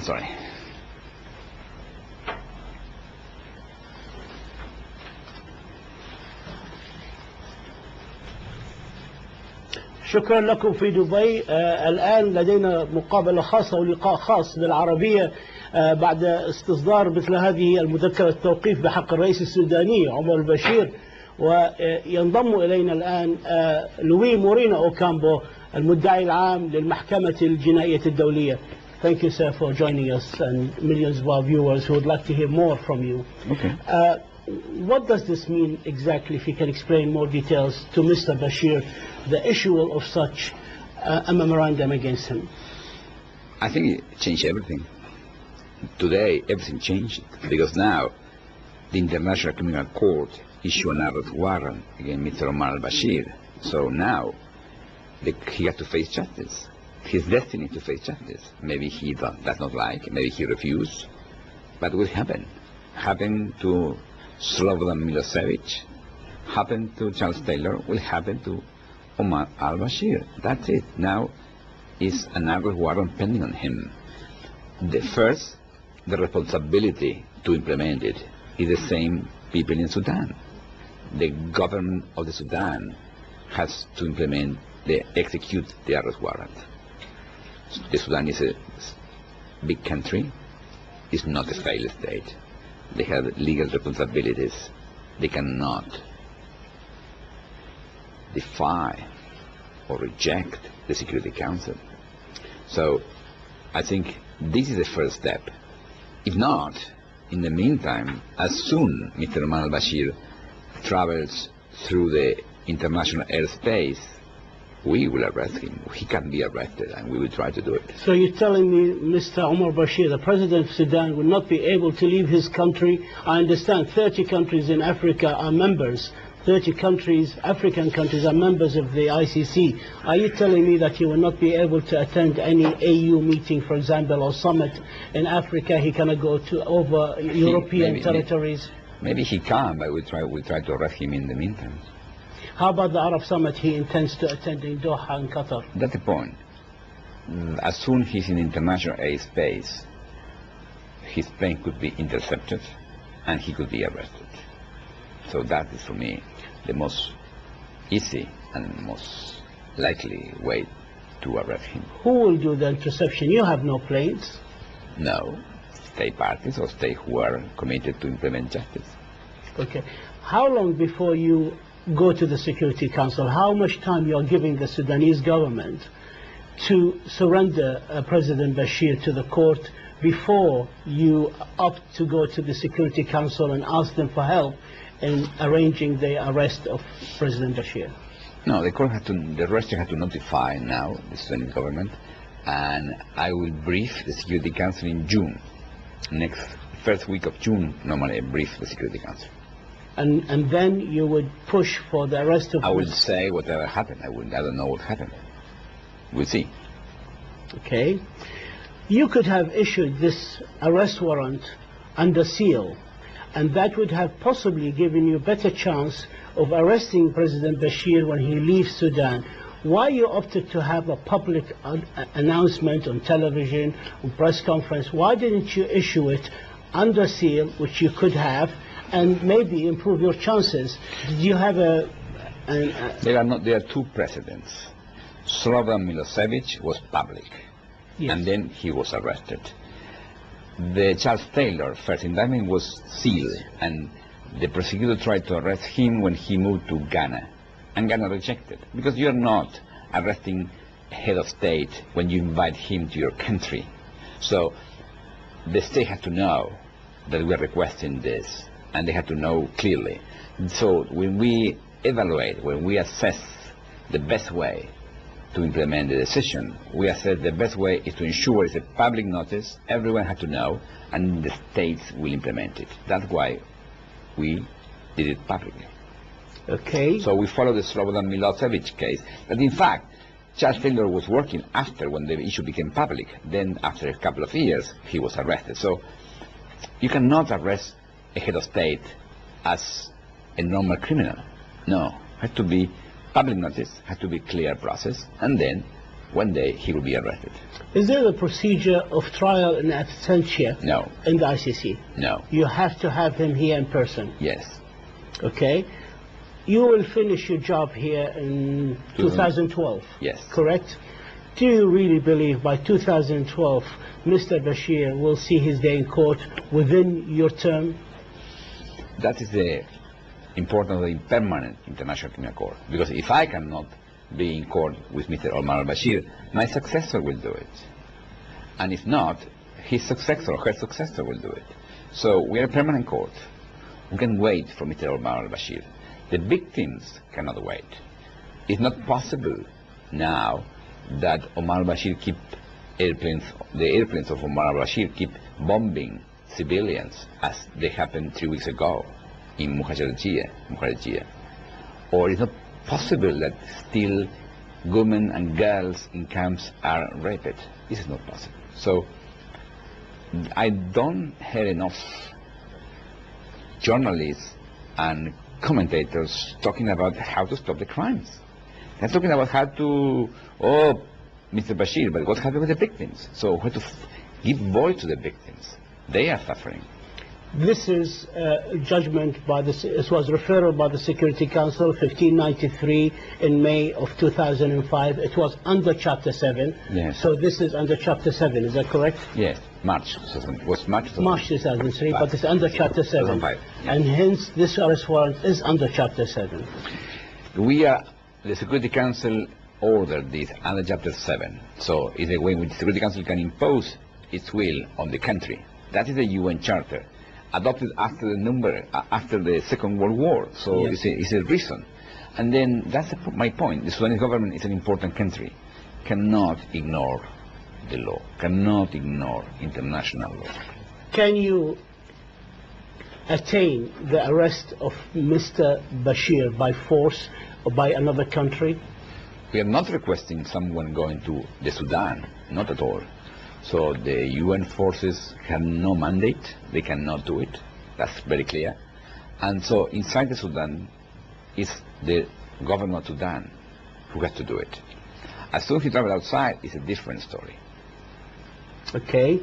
sorry. شكرا لكم في دبي. الآن لدينا مقابلة خاصة ولقاء خاص بالعربية بعد استصدار مثل هذه المذكرة التوقيف بحق الرئيس السوداني عمر البشير. وينضم إلينا الآن لوي مورينا أوكامبو المدعي العام للمحكمة الجنائية الدولية. Thank you, sir, for joining us, and millions of our viewers who would like to hear more from you. Okay. What does this mean exactly, if you can explain more details to Mr. Bashir, the issue of such a memorandum against him? I think it changed everything. Today, everything changed, because now the International Criminal Court issued an arrest warrant against Mr. Omar al-Bashir. So now he has to face justice. His destiny to face justice. Maybe he does not like, maybe he refused, but what happened? Happened to Slobodan Milosevic, happened to Charles Taylor, will happen to Omar al-Bashir. That's it. Now is an arrest warrant pending on him. The responsibility to implement it is the same people in Sudan. The government of the Sudan has to execute the arrest warrant. The Sudan is a big country. It's not a failed state. They have legal responsibilities. They cannot defy or reject the Security Council. So I think this is the first step. If not, in the meantime, as soon Mr. Omar al-Bashir travels through the international airspace, we will arrest him. He can be arrested, and we will try to do it. So you're telling me Mr. Omar Bashir, the president of Sudan, will not be able to leave his country? I understand 30 countries in Africa are members. 30 countries, African countries, are members of the ICC. Are you telling me that he will not be able to attend any AU meeting, for example, or summit in Africa? He cannot go to over European territories? Maybe he can, but we'll try to arrest him in the meantime. How about the Arab Summit he intends to attend in Doha in Qatar? That's the point. As soon as he's in international airspace, his plane could be intercepted and he could be arrested. So that is, for me, the most easy and most likely way to arrest him. Who will do the interception? You have no planes. No. State parties or states who are committed to implement justice. Okay. How long before you go to the Security Council, how much time you are giving the Sudanese government to surrender President Bashir to the court before you opt to go to the Security Council and ask them for help in arranging the arrest of President Bashir? No, the Russia had to notify now the Sudanese government, and I will brief the Security Council in June. First week of June, normally I brief the Security Council. And then you would push for the arrest of... I will say whatever happened. I don't know what happened. We'll see. Okay. You could have issued this arrest warrant under seal, and that would have possibly given you a better chance of arresting President Bashir when he leaves Sudan. Why you opted to have a public announcement on television, on press conference? Why didn't you issue it under seal, which you could have, and maybe improve your chances? Did you have There are two precedents. Slobodan Milosevic was public, yes, and then he was arrested. The Charles Taylor first indictment was sealed, and the prosecutor tried to arrest him when he moved to Ghana, and Ghana rejected, because you're not arresting a head of state when you invite him to your country. So the state had to know that we are requesting this, and they had to know clearly. So when we evaluate, when we assess the best way to implement the decision, we assess the best way is to ensure it's a public notice, everyone had to know, and the states will implement it. That's why we did it publicly. Okay. So we follow the Slobodan Milosevic case. But in fact, Charles Taylor was working after, when the issue became public. Then after a couple of years, he was arrested. So you cannot arrest a head of state as a normal criminal. No, has to be public notice, has to be clear process, and then one day he will be arrested. Is there a procedure of trial in absentia No, in the ICC? no, You have to have him here in person. yes. Okay. You will finish your job here in 2012. Yes. Correct? Do you really believe by 2012 Mr. Bashir will see his day in court within your term? That is the importance of the permanent International Criminal Court. Because if I cannot be in court with Mr. Omar al-Bashir, my successor will do it. And if not, his successor or her successor will do it. So we are a permanent court. We can wait for Mr. Omar al-Bashir. The victims cannot wait. It's not possible now that Omar al-Bashir keep the airplanes of Omar al-Bashir keep bombing civilians as they happened 3 weeks ago in Muharrejiyah. Or it's not possible that still women and girls in camps are raped. This is not possible. So I don't hear enough journalists and commentators talking about how to stop the crimes. They're talking about how to, Mr. Bashir, but what happened with the victims? So we have to give voice to the victims. They are suffering. This is judgment by it was referral by the Security Council 1593 in May of 2005. It was under Chapter 7. Yes. So this is under Chapter 7, is that correct? Yes, March 2003. March 2003, but it's under Chapter 7. 2005, yes. And hence this arrest warrant is under Chapter 7. The Security Council ordered this under Chapter 7. So it's a way in which the Security Council can impose its will on the country. That is the UN Charter, adopted after the Second World War. So yes. it's a reason. And then that's my point. The Sudanese government is an important country. Cannot ignore the law. Cannot ignore international law. Can you attain the arrest of Mr. Bashir by force or by another country? We are not requesting someone going to the Sudan, not at all. So the UN forces have no mandate, they cannot do it, that's very clear. And so inside the Sudan is the governor of Sudan who has to do it. As soon as he travels outside, it's a different story. Okay.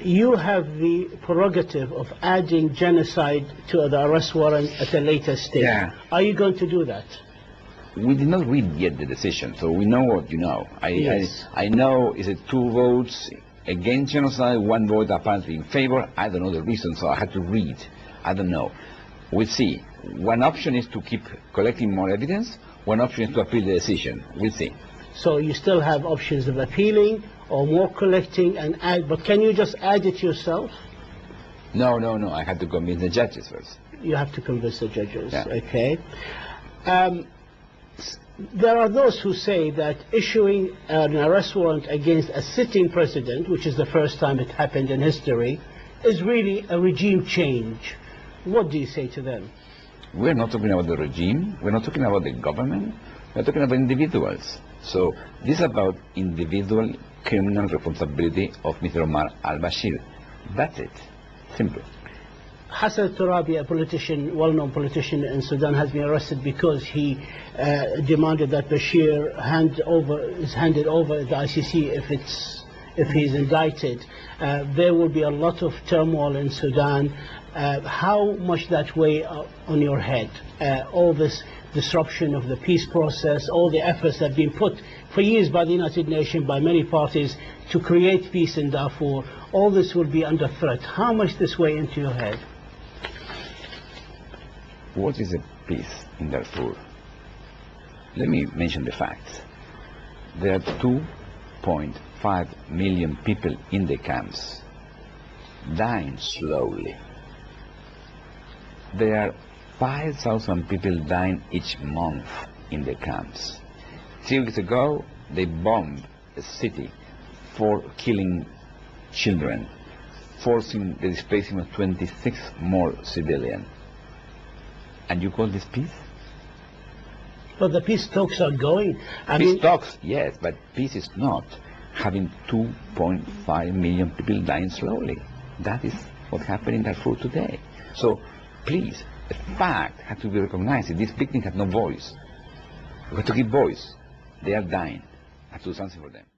You have the prerogative of adding genocide to the arrest warrant at a later stage. Yeah. Are you going to do that? We did not read yet the decision, so we know what you know. Yes. I know is it 2 votes against genocide, 1 vote apparently in favor. I don't know the reason, so I had to read. I don't know. We'll see. One option is to keep collecting more evidence. One option is to appeal the decision. We'll see. So you still have options of appealing or more collecting and add, but can you just add it yourself? No. I had to convince the judges first. You have to convince the judges, Yeah. okay. There are those who say that issuing an arrest warrant against a sitting president, which is the first time it happened in history, is really a regime change. What do you say to them? We're not talking about the regime. We're not talking about the government. We're talking about individuals. So this is about individual criminal responsibility of Mr. Omar al-Bashir. That's it. Simple. Al-Arabiya, a politician, well-known politician in Sudan, has been arrested because he demanded that Bashir is handed over the ICC if he's indicted. There will be a lot of turmoil in Sudan. How much that weigh on your head? All this disruption of the peace process, all the efforts that have been put for years by the United Nations, by many parties, to create peace in Darfur, all this will be under threat. How much this weigh into your head? What is a peace in Darfur? Let me mention the facts. There are 2.5 million people in the camps, dying slowly. There are 5,000 people dying each month in the camps. 3 weeks ago, they bombed a city for killing children, forcing the displacement of 26 more civilians. And you call this peace? But the peace talks are going. Peace talks, yes, but peace is not having 2.5 million people dying slowly. That is what happened in Darfur today. So, please, the fact has to be recognized. These victims have no voice. We have to give voice. They are dying. have to do something for them.